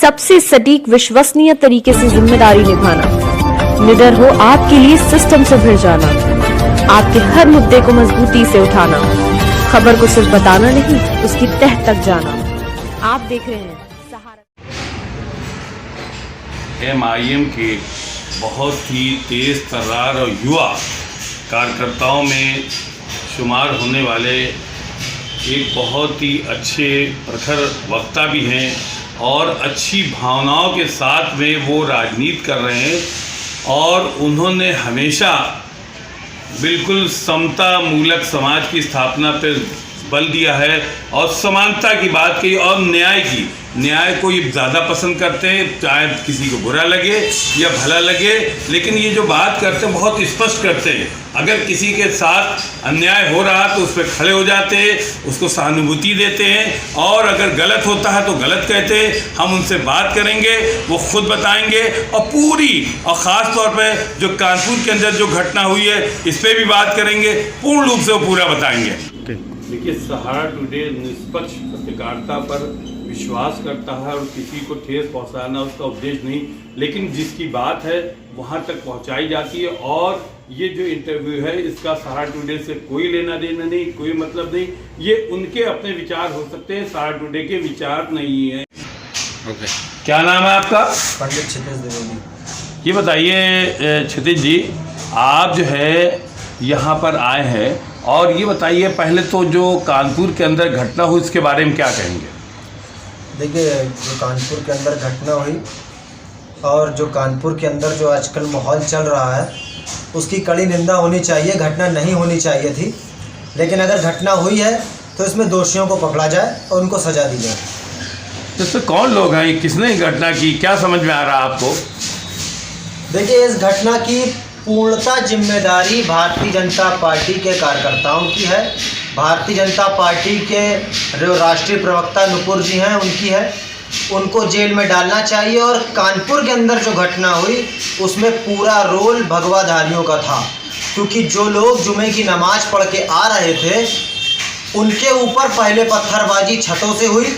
सबसे सटीक विश्वसनीय तरीके से जिम्मेदारी निभाना, निडर हो आपके लिए सिस्टम से भिड़ जाना, आपके हर मुद्दे को मजबूती से उठाना, खबर को सिर्फ बताना नहीं उसकी तह तक जाना। आप देख रहे हैं सहारा। MIM के बहुत ही तेज तर्रार और युवा कार्यकर्ताओं में शुमार होने वाले एक बहुत ही अच्छे प्रखर वक्ता भी हैं और अच्छी भावनाओं के साथ में वो राजनीति कर रहे हैं और उन्होंने हमेशा बिल्कुल समता मूलक समाज की स्थापना पर बल दिया है और समानता की बात की और न्याय को ये ज़्यादा पसंद करते हैं, चाहे किसी को बुरा लगे या भला लगे, लेकिन ये जो बात करते हैं बहुत स्पष्ट करते हैं। अगर किसी के साथ अन्याय हो रहा तो उस पर खड़े हो जाते हैं, उसको सहानुभूति देते हैं और अगर गलत होता है तो गलत कहते हैं। हम उनसे बात करेंगे, वो खुद बताएंगे और पूरी और ख़ास तौर पर जो कानपुर के अंदर जो घटना हुई है इस पर भी बात करेंगे, पूर्ण रूप से वो पूरा बताएंगे। देखिए, सहारा टुडे निष्पक्ष पत्रकारिता पर विश्वास करता है और किसी को ठेस पहुंचाना उसका उद्देश्य नहीं, लेकिन जिसकी बात है वहां तक पहुंचाई जाती है। और ये जो इंटरव्यू है इसका सहारा टुडे से कोई लेना देना नहीं, कोई मतलब नहीं। ये उनके अपने विचार हो सकते हैं, सहारा टुडे के विचार नहीं है। ओके, क्या नाम है आपका? पंडित क्षितिज द्विवेदी। ये बताइए क्षितिज जी, आप जो है यहाँ पर आए हैं और ये बताइए पहले तो जो कानपुर के अंदर घटना हुई इसके बारे में क्या कहेंगे? देखिए, जो कानपुर के अंदर घटना हुई और जो कानपुर के अंदर जो आजकल माहौल चल रहा है उसकी कड़ी निंदा होनी चाहिए। घटना नहीं होनी चाहिए थी, लेकिन अगर घटना हुई है तो इसमें दोषियों को पकड़ा जाए और उनको सजा दी जाए। तो इसमें कौन लोग हैं, किसने घटना की, क्या समझ में आ रहा है आपको? देखिए, इस घटना की पूर्णतः जिम्मेदारी भारतीय जनता पार्टी के कार्यकर्ताओं की है। भारतीय जनता पार्टी के जो राष्ट्रीय प्रवक्ता नुपुर जी हैं उनकी है। उनको जेल में डालना चाहिए। और कानपुर के अंदर जो घटना हुई उसमें पूरा रोल भगवाधारियों का था, क्योंकि जो लोग जुमे की नमाज पढ़ के आ रहे थे उनके ऊपर पहले पत्थरबाजी छतों से हुई,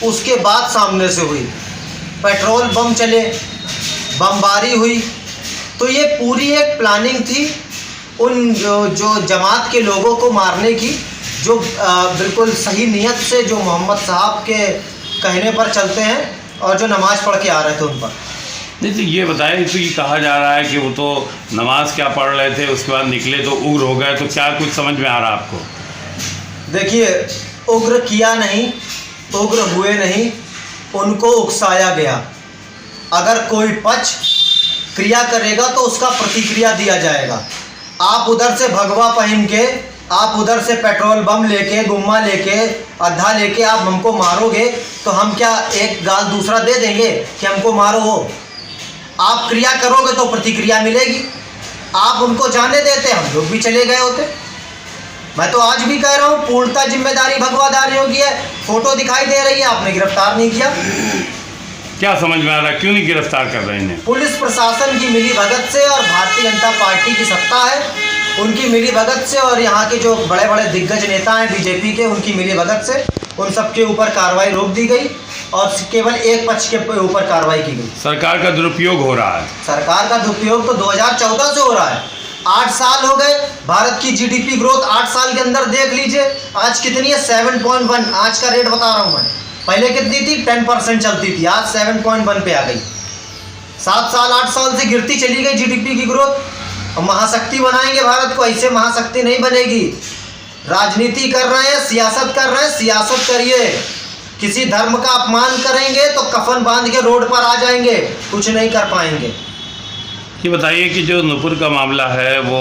उसके बाद सामने से हुई, पेट्रोल बम चले, बमबारी हुई। तो ये पूरी एक प्लानिंग थी उन जो जमात के लोगों को मारने की, जो बिल्कुल सही नियत से जो मोहम्मद साहब के कहने पर चलते हैं और जो नमाज़ पढ़ के आ रहे थे उन पर। नहीं तो ये बताएं, तो ये कहा जा रहा है कि वो तो नमाज क्या पढ़ रहे थे, उसके बाद निकले तो उग्र हो गए, तो क्या कुछ समझ में आ रहा है आपको? देखिए, उग्र किया नहीं, उग्र हुए नहीं, उनको उकसाया गया। अगर कोई पक्ष क्रिया करेगा तो उसका प्रतिक्रिया दिया जाएगा। आप उधर से भगवा पहन के, आप उधर से पेट्रोल बम लेके, गुम्मा लेके, अद्धा लेके आप हमको मारोगे तो हम क्या एक गाल दूसरा दे देंगे कि हमको मारो? हो आप क्रिया करोगे तो प्रतिक्रिया मिलेगी। आप उनको जाने देते, हम लोग भी चले गए होते। मैं तो आज भी कह रहा हूँ, पूर्णतः जिम्मेदारी भगवाधारियों की है। फोटो दिखाई दे रही है, आपने गिरफ्तार नहीं किया। क्या समझ में आ रहा है, क्यों नहीं गिरफ्तार कर रहे हैं? पुलिस प्रशासन की मिलीभगत से और भारतीय जनता पार्टी की सत्ता है, उनकी मिलीभगत से और यहाँ के जो बड़े बड़े दिग्गज नेता हैं बीजेपी के, उनकी मिलीभगत से उन सबके ऊपर कार्रवाई रोक दी गई और केवल एक पक्ष के ऊपर कार्रवाई की गई। सरकार का दुरुपयोग हो रहा है। सरकार का दुरुपयोग तो 2014 से हो रहा है। 8 साल हो गए। भारत की GDP ग्रोथ 8 साल के अंदर देख लीजिए आज कितनी है, 7.1। आज का रेट बता रहा हूँ मैं, पहले कितनी थी? 10% चलती थी, आज 7.1 पे आ गई। 7 साल 8 साल से गिरती चली गई GDP की ग्रोथ। और महाशक्ति बनाएंगे भारत को, ऐसे महाशक्ति नहीं बनेगी। राजनीति कर रहे हैं, सियासत कर रहे हैं, सियासत करिए। किसी धर्म का अपमान करेंगे तो कफन बांध के रोड पर आ जाएंगे, कुछ नहीं कर पाएंगे। ये बताइए कि जो नुपुर का मामला है वो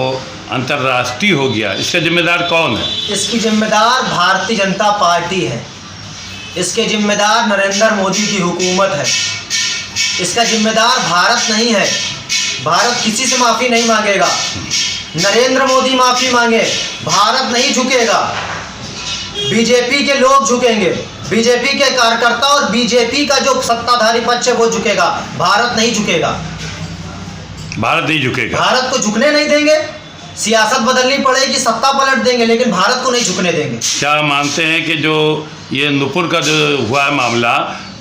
अंतर्राष्ट्रीय हो गया, इसका जिम्मेदार कौन है? इसकी जिम्मेदार भारतीय जनता पार्टी है। इसके जिम्मेदार नरेंद्र मोदी की हुकूमत है। इसका जिम्मेदार भारत नहीं है। भारत किसी से माफ़ी नहीं मांगेगा। नरेंद्र मोदी माफ़ी मांगे, भारत नहीं झुकेगा। बीजेपी के लोग झुकेंगे, बीजेपी के कार्यकर्ता और बीजेपी का जो सत्ताधारी पक्ष है वो झुकेगा, भारत नहीं झुकेगा। भारत नहीं झुकेगा। भारत को झुकने नहीं देंगे। सियासत बदलनी पड़ेगी, सत्ता पलट देंगे, लेकिन भारत को नहीं झुकने देंगे। क्या मानते हैं कि जो ये नुपुर का जो हुआ है मामला,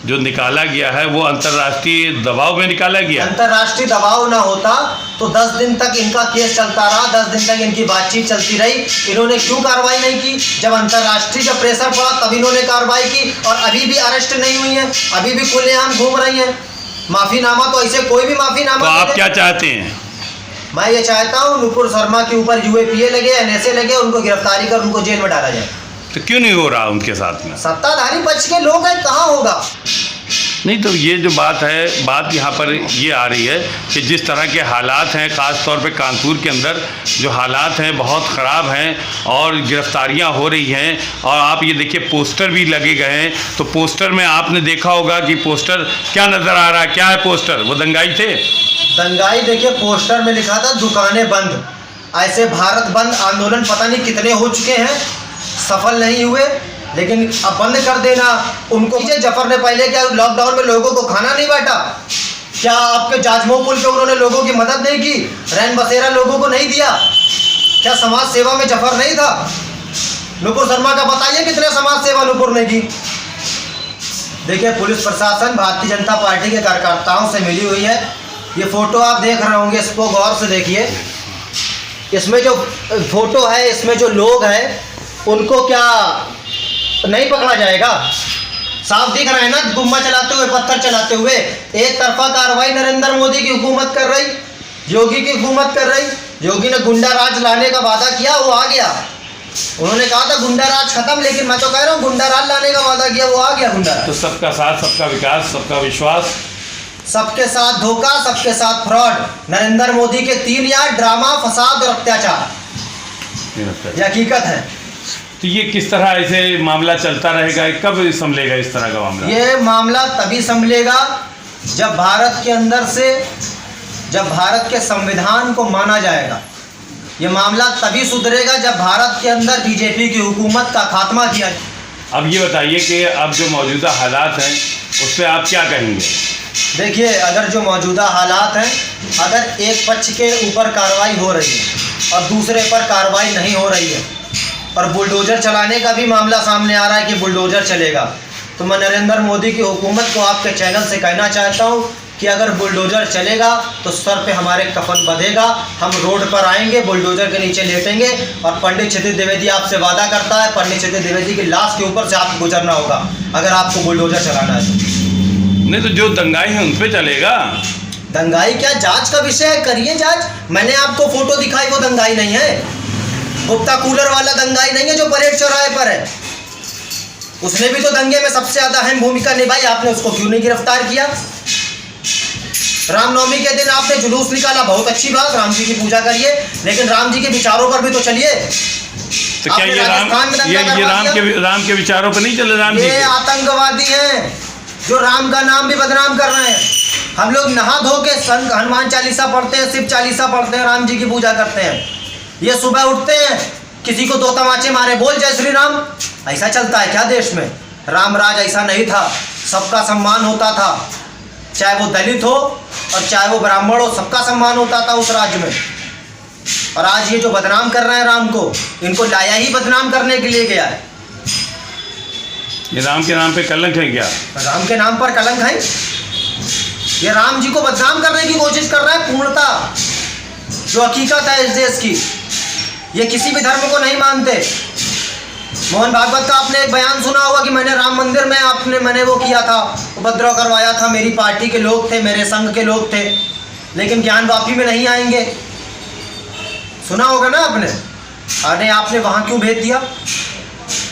जो निकाला गया है वो अंतर्राष्ट्रीय दबाव में निकाला गया। अंतर्राष्ट्रीय दबाव ना होता तो 10 दिन तक इनका केस चलता रहा, 10 दिन तक इनकी बातचीत चलती रही। इन्होंने क्यों कार्रवाई नहीं की? जब अंतर्राष्ट्रीय जब प्रेशर पड़ा तब इन्होंने कार्रवाई की, और अभी भी अरेस्ट नहीं हुई है, अभी भी खुलेआम घूम रही हैं। माफीनामा तो ऐसे कोई भी माफीनामा तो आप क्या चाहते हैं? मैं ये चाहता हूँ नुपुर शर्मा के ऊपर UAPA लगे, NSA लगे, उनको गिरफ्तारी कर उनको जेल में डाला जाए। तो क्यों नहीं हो रहा उनके साथ में? सत्ताधारी पक्ष के लोग हैं, कहाँ होगा? नहीं, तो ये जो बात है, बात यहाँ पर ये आ रही है कि जिस तरह के हालात हैं, ख़ास तौर पे कानपुर के अंदर जो हालात हैं बहुत ख़राब हैं और गिरफ्तारियाँ हो रही हैं। और आप ये देखिए पोस्टर भी लगे गए हैं, तो पोस्टर में आपने देखा होगा कि पोस्टर क्या नज़र आ रहा है, क्या है पोस्टर? वो दंगाई थे। दंगाई देखिए, पोस्टर में लिखा था दुकानें बंद। ऐसे भारत बंद आंदोलन पता नहीं कितने हो चुके हैं, सफल नहीं हुए, लेकिन अब बंद कर देना उनको। जफर ने पहले क्या लॉकडाउन में लोगों को खाना नहीं बांटा? क्या आपके जाजमऊ पुल पे उन्होंने लोगों की मदद नहीं की? रैन बसेरा लोगों को नहीं दिया? क्या समाज सेवा में जफर नहीं था? नुपुर शर्मा का बताइए कितने समाज सेवा नुपुर ने की। देखिए, पुलिस प्रशासन भारतीय जनता पार्टी के कार्यकर्ताओं से मिली हुई है। ये फोटो आप देख रहे होंगे, इसको गौर से देखिए। इसमें जो फोटो है, इसमें जो लोग हैं उनको क्या नहीं पकड़ा जाएगा? साफ दिख रहा है ना, गुम्मा चलाते हुए, पत्थर चलाते हुए। एक तरफा कार्रवाई नरेंद्र मोदी की हुकूमत कर रही, योगी की हुकूमत कर रही। योगी ने गुंडा राज लाने का वादा किया, वो आ गया। उन्होंने कहा था गुंडा राज खत्म, लेकिन मैं तो कह रहा हूँ गुंडा राज लाने का वादा किया, वो आ गया गुंडा राज। तो सबका साथ, सबका विकास, सबका विश्वास, सबके साथ धोखा, सबके साथ फ्रॉड। नरेंद्र मोदी के 3 यार ड्रामा, फसाद और अत्याचार, ये हकीकत है। तो ये किस तरह ऐसे मामला चलता रहेगा? कब संभलेगा इस तरह का मामला? ये मामला तभी संभलेगा जब भारत के अंदर से, जब भारत के संविधान को माना जाएगा। ये मामला तभी सुधरेगा जब भारत के अंदर बीजेपी की हुकूमत का खात्मा किया जाए। अब ये बताइए कि अब जो मौजूदा हालात हैं उस पर आप क्या कहेंगे? देखिए, अगर जो मौजूदा हालात हैं, अगर एक पक्ष के ऊपर कार्रवाई हो रही है और दूसरे पर कार्रवाई नहीं हो रही है, और बुलडोज़र चलाने का भी मामला सामने आ रहा है कि बुलडोज़र चलेगा, तो मैं नरेंद्र मोदी की हुकूमत को आपके चैनल से कहना चाहता हूं कि अगर बुलडोज़र चलेगा तो सर पे हमारे कफन बंधेगा, हम रोड पर आएंगे, बुलडोज़र के नीचे लेटेंगे, और पंडित क्षितिज द्विवेदी आपसे वादा करता है, पंडित क्षितिज द्विवेदी की लाश के ऊपर से आपको गुजरना होगा अगर आपको बुलडोज़र चलाना है। नहीं, तो जो दंगाई है उन पर चलेगा। दंगाई क्या, जांच का विषय है, करिए जांच। मैंने आपको फोटो दिखाई, वो दंगाई नहीं है। गुप्ता कूलर वाला दंगाई नहीं है जो परेड चौराहे पर है। उसने भी तो दंगे में सबसे ज्यादा अहम भूमिका निभाई, आपने उसको क्यों नहीं गिरफ्तार किया? रामनवमी के दिन आपने जुलूस निकाला, बहुत अच्छी बात, राम जी की पूजा करिए, लेकिन राम जी के विचारों पर भी तो चलिए। तो क्या ये राम के विचारों पर नहीं चले? राम जी ये आतंकवादी हैं जो राम का नाम भी बदनाम कर रहे हैं। हम लोग नहा धो के संग हनुमान चालीसा पढ़ते हैं, शिव चालीसा पढ़ते हैं, राम जी की पूजा करते हैं। ये सुबह उठते हैं, किसी को 2 तमाचे मारे, बोल जय श्री राम। ऐसा चलता है क्या देश में? राम राज ऐसा नहीं था, सबका सम्मान होता था, चाहे वो दलित हो और चाहे वो ब्राह्मण हो, सबका सम्मान होता था उस राज्य में। और आज ये जो बदनाम कर रहे हैं राम को, इनको लाया ही बदनाम करने के लिए गया है। ये राम के नाम पे कलंक है क्या? राम के नाम पर कलंक है। ये राम जी को बदनाम करने की कोशिश कर रहा है पूर्णता। जो हकीकत है इस देश की, ये किसी भी धर्म को नहीं मानते। मोहन भागवत का आपने एक बयान सुना होगा कि मैंने राम मंदिर में मैंने वो किया था, उपद्रव करवाया था, मेरी पार्टी के लोग थे, मेरे संघ के लोग थे, लेकिन ज्ञान वापी में नहीं आएंगे। सुना होगा ना आपने। अरे आपने वहाँ क्यों भेज दिया?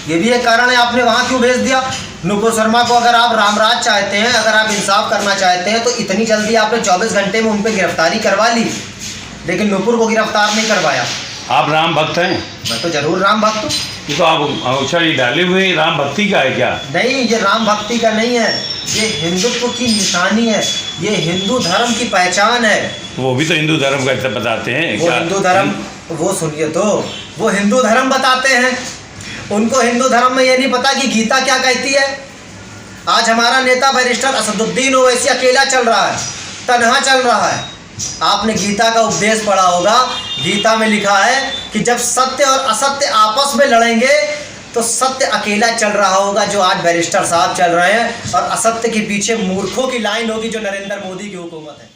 ये भी एक कारण है, आपने वहाँ क्यों भेज दिया? नुपुर शर्मा को अगर आप रामराज चाहते हैं, अगर आप इंसाफ करना चाहते हैं, तो इतनी जल्दी आपने 24 घंटे में उन पर गिरफ्तारी करवा ली, लेकिन नुपुर को गिरफ्तार नहीं करवाया। आप राम भक्त हैं? मैं तो जरूर राम भक्त हूँ। ये तो आप अक्षर डाले हुए राम भक्ति का है क्या? नहीं, ये राम भक्ति का नहीं है, ये हिंदुत्व की निशानी है, ये हिंदू धर्म की पहचान है। वो भी तो हिंदू धर्म का बताते हैं। वो हिंदू धर्म, वो सुनिए तो, वो हिंदू धर्म बताते हैं। उनको हिंदू धर्म में ये नहीं पता कि गीता क्या कहती है। आज हमारा नेता बैरिस्टर असदुद्दीन ओवैसी अकेला चल रहा है, तन्हा चल रहा है। आपने गीता का उपदेश पढ़ा होगा, गीता में लिखा है कि जब सत्य और असत्य आपस में लड़ेंगे तो सत्य अकेला चल रहा होगा जो आज बैरिस्टर साहब चल रहे हैं, और असत्य के पीछे मूर्खों की लाइन होगी जो नरेंद्र मोदी की हुकूमत है।